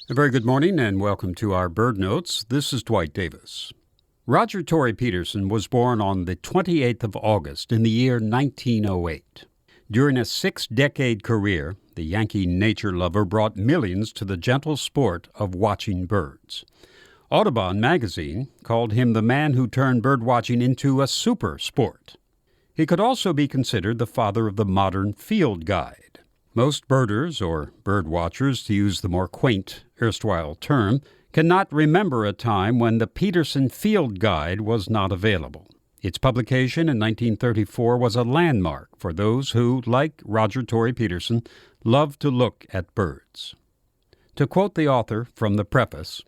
A very good morning and welcome to our Bird Notes. This is Dwight Davis. Roger Tory Peterson was born on the 28th of August in the year 1908. During a 6-decade career, the Yankee nature lover brought millions to the gentle sport of watching birds. Audubon magazine called him the man who turned birdwatching into a super sport. He could also be considered the father of the modern field guide. Most birders, or bird watchers to use the more quaint erstwhile term, cannot remember a time when the Peterson Field Guide was not available. Its publication in 1934 was a landmark for those who, like Roger Tory Peterson, love to look at birds. To quote the author from the preface,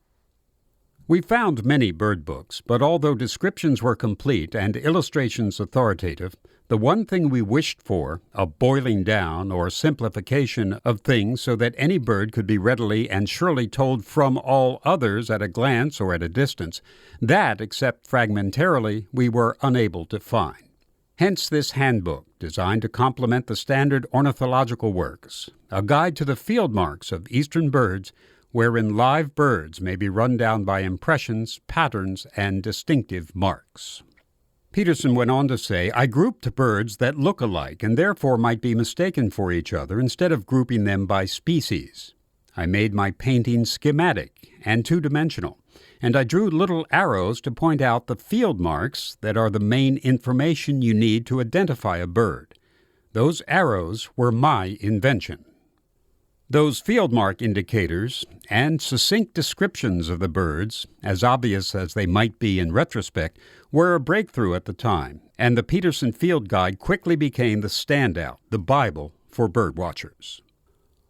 "We found many bird books, but although descriptions were complete and illustrations authoritative, the one thing we wished for, a boiling down or simplification of things so that any bird could be readily and surely told from all others at a glance or at a distance, that, except fragmentarily, we were unable to find. Hence this handbook, designed to complement the standard ornithological works, a guide to the field marks of eastern birds, wherein live birds may be run down by impressions, patterns, and distinctive marks." Peterson went on to say, "I grouped birds that look alike and therefore might be mistaken for each other instead of grouping them by species. I made my painting schematic and two-dimensional, and I drew little arrows to point out the field marks that are the main information you need to identify a bird. Those arrows were my invention." Those field mark indicators and succinct descriptions of the birds, as obvious as they might be in retrospect, were a breakthrough at the time, and the Peterson Field Guide quickly became the standout, the Bible for bird watchers.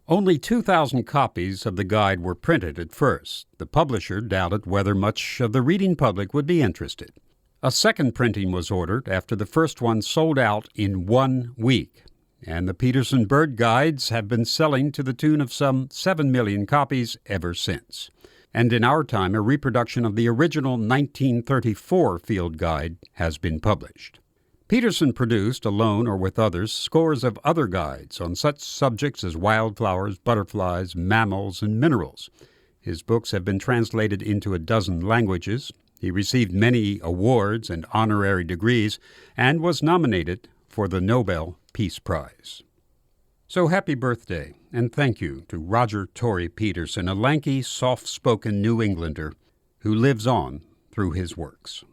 Only 2,000 copies of the guide were printed at first. The publisher doubted whether much of the reading public would be interested. A second printing was ordered after the first one sold out in 1 week. And the Peterson Bird Guides have been selling to the tune of some 7 million copies ever since. And in our time, a reproduction of the original 1934 Field Guide has been published. Peterson produced, alone or with others, scores of other guides on such subjects as wildflowers, butterflies, mammals, and minerals. His books have been translated into a dozen languages. He received many awards and honorary degrees and was nominated for the Nobel Peace Prize. So happy birthday, and thank you to Roger Tory Peterson, a lanky, soft-spoken New Englander who lives on through his works.